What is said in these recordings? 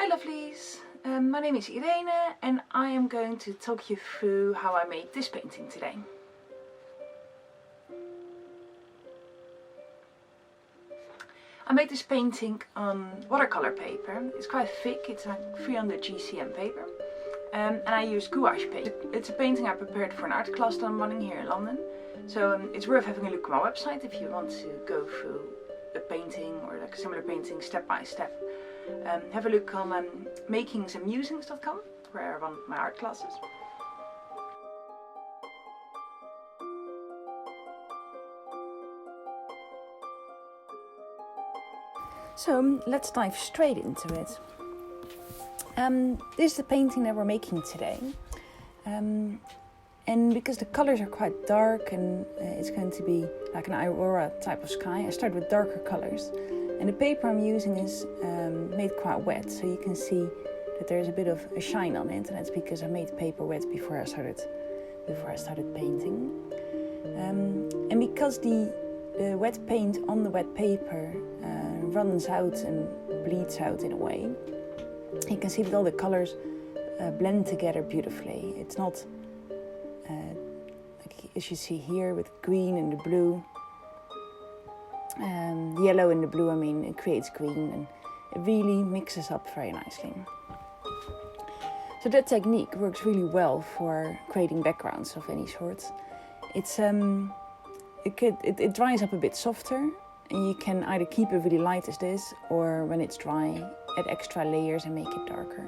Hi lovelies, my name is Irene and I am going to talk you through how I made this painting today. I made this painting on watercolor paper. It's quite thick, it's like 300 GCM paper. And I used gouache paint. It's a painting I prepared for an art class that I'm running here in London. So it's worth having a look at my website if you want to go through a painting or like a similar painting step by step. Have a look on makingsamusings.com where I run my art classes. So let's dive straight into it. This is the painting that we're making today. And because the colors are quite dark and it's going to be like an aurora type of sky, I started with darker colors. And the paper I'm using is made quite wet, so you can see that there's a bit of a shine on it, and that's because I made paper wet before I started painting. And because the wet paint on the wet paper runs out and bleeds out in a way, you can see that all the colors blend together beautifully. It's not like as you see here with green and the blue. The yellow and the blue, it creates green and it really mixes up very nicely. So that technique works really well for creating backgrounds of any sort. It dries up a bit softer and you can either keep it really light as this or when it's dry add extra layers and make it darker.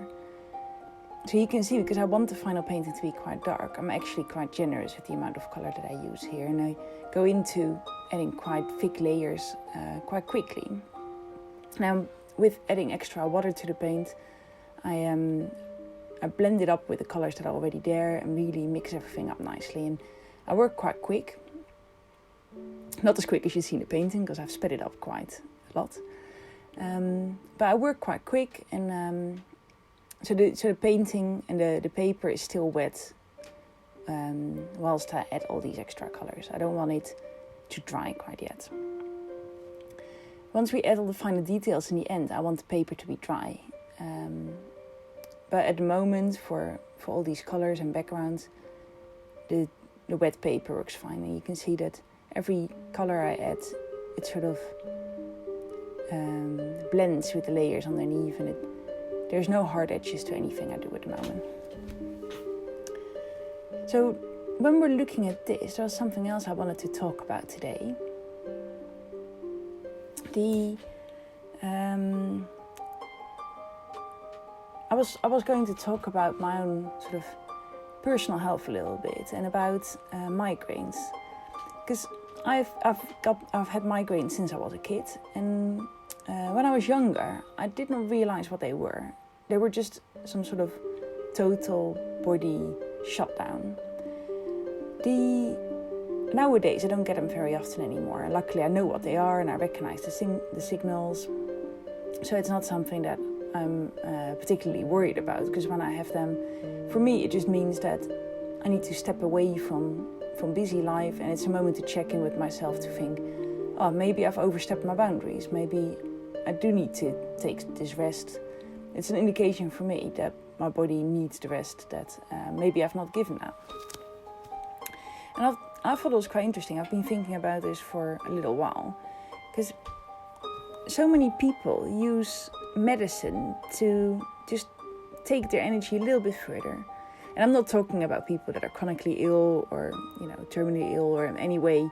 So you can see, because I want the final painting to be quite dark, I'm actually quite generous with the amount of color that I use here, and I go into adding quite thick layers quite quickly. Now, with adding extra water to the paint, I blend it up with the colors that are already there and really mix everything up nicely. And I work quite quick, not as quick as you see in the painting because I've sped it up quite a lot. But I work quite quick, and so the painting and the paper is still wet whilst I add all these extra colors. I don't want it to dry quite yet. Once we add all the final details in the end, I want the paper to be dry. But at the moment, for all these colors and backgrounds, the wet paper works fine. And you can see that every color I add, it sort of blends with the layers underneath, and there's no hard edges to anything I do at the moment. So when we're looking at this, there was something else I wanted to talk about today. I was going to talk about my own sort of personal health a little bit and about migraines, because I've had migraines since I was a kid, and when I was younger, I did not realize what they were. They were just some sort of total body shutdown. Nowadays, I don't get them very often anymore. Luckily, I know what they are and I recognize the signals. So it's not something that I'm particularly worried about, because when I have them, for me, it just means that I need to step away from busy life, and it's a moment to check in with myself to think, oh, maybe I've overstepped my boundaries. Maybe I do need to take this rest. It's an indication for me that my body needs the rest that maybe I've not given that. And I thought it was quite interesting. I've been thinking about this for a little while, because so many people use medicine to just take their energy a little bit further. And I'm not talking about people that are chronically ill or, terminally ill or in any way,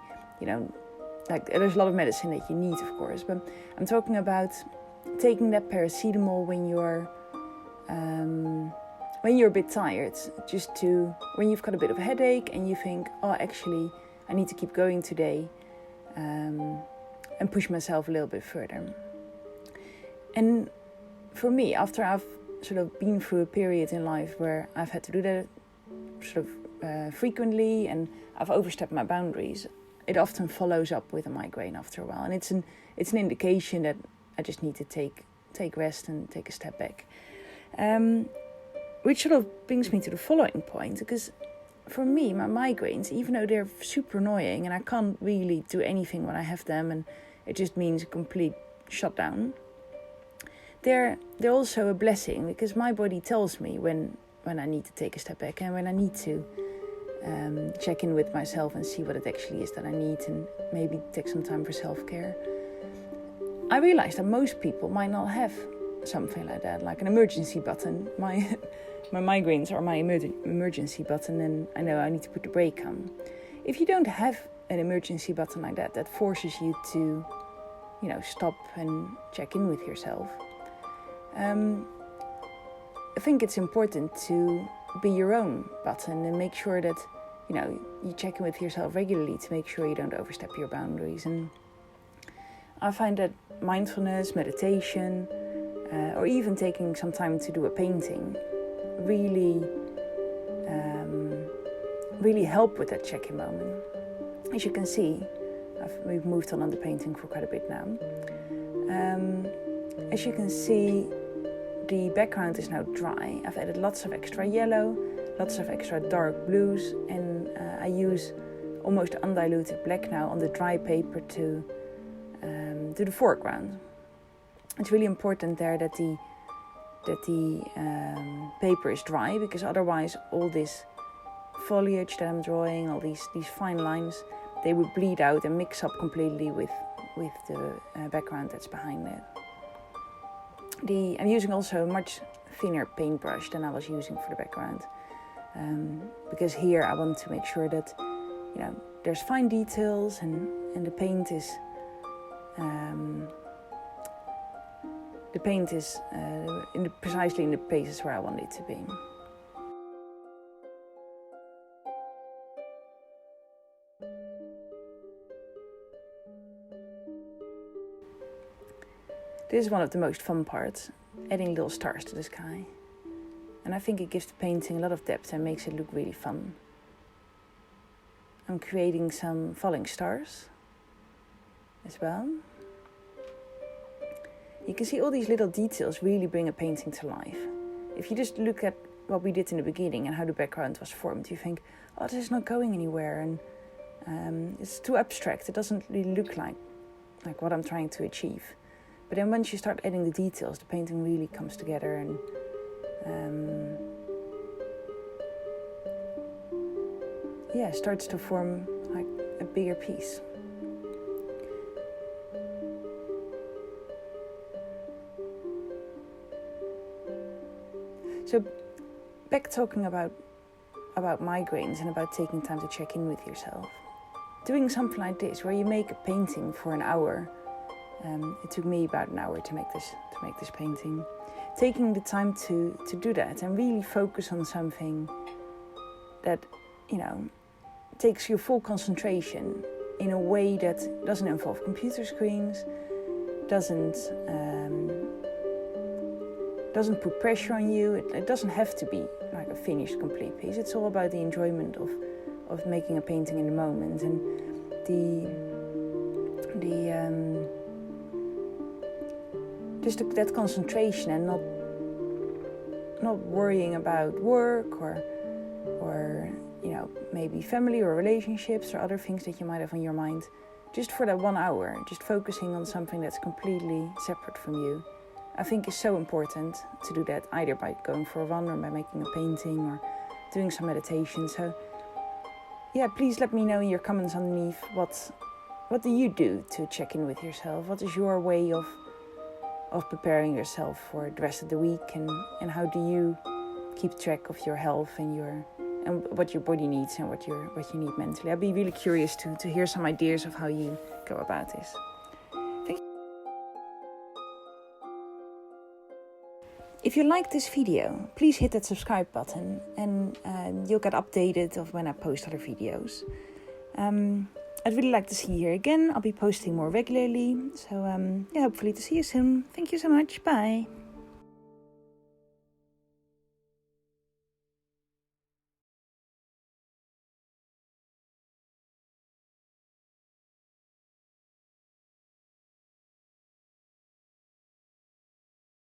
like there's a lot of medicine that you need, of course. But I'm talking about taking that paracetamol when you're a bit tired, when you've got a bit of a headache and you think, oh, actually, I need to keep going today and push myself a little bit further. And for me, after I've sort of been through a period in life where I've had to do that sort of frequently and I've overstepped my boundaries, it often follows up with a migraine after a while. And it's an indication that I just need to take rest and take a step back. Which sort of brings me to the following point, because for me, my migraines, even though they're super annoying and I can't really do anything when I have them and it just means a complete shutdown, they're also a blessing, because my body tells me when I need to take a step back and when I need to check in with myself and see what it actually is that I need, and maybe take some time for self-care. I realize that most people might not have something like that, like an emergency button. My migraines are my emergency button, and I know I need to put the brake on. If you don't have an emergency button like that, that forces you to, stop and check in with yourself. I think it's important to be your own button and make sure that, you check in with yourself regularly to make sure you don't overstep your boundaries. And I find that mindfulness, meditation, or even taking some time to do a painting really help with that check-in moment. As you can see, we've moved on the painting for quite a bit now. As you can see, the background is now dry. I've added lots of extra yellow, lots of extra dark blues, and I use almost undiluted black now on the dry paper to the foreground. It's really important there that the paper is dry, because otherwise all this foliage that I'm drawing, all these fine lines, they would bleed out and mix up completely with the background that's behind it. I'm using also a much thinner paintbrush than I was using for the background, because here I want to make sure that there's fine details and the paint is precisely in the places where I want it to be. This is one of the most fun parts, adding little stars to the sky. And I think it gives the painting a lot of depth and makes it look really fun. I'm creating some falling stars as well. You can see all these little details really bring a painting to life. If you just look at what we did in the beginning and how the background was formed, you think, oh, this is not going anywhere, and it's too abstract. It doesn't really look like what I'm trying to achieve. But then once you start adding the details, the painting really comes together and starts to form like a bigger piece. So back talking about migraines and about taking time to check in with yourself. Doing something like this, where you make a painting for an hour. It took me about an hour to make this painting. Taking the time to do that and really focus on something that takes your full concentration in a way that doesn't involve computer screens, doesn't put pressure on you. It doesn't have to be like a finished, complete piece. It's all about the enjoyment of making a painting in the moment, and just that concentration, and not worrying about work or maybe family or relationships or other things that you might have on your mind. Just for that 1 hour, just focusing on something that's completely separate from you. I think it's so important to do that, either by going for a run or by making a painting or doing some meditation. So please let me know in your comments underneath what do you do to check in with yourself? What is your way of preparing yourself for the rest of the week, and how do you keep track of your health and what your body needs and what you need mentally? I'd be really curious to hear some ideas of how you go about this. If you like this video, please hit that subscribe button, and you'll get updated of when I post other videos. I'd really like to see you here again. I'll be posting more regularly, so hopefully to see you soon. Thank you so much. Bye.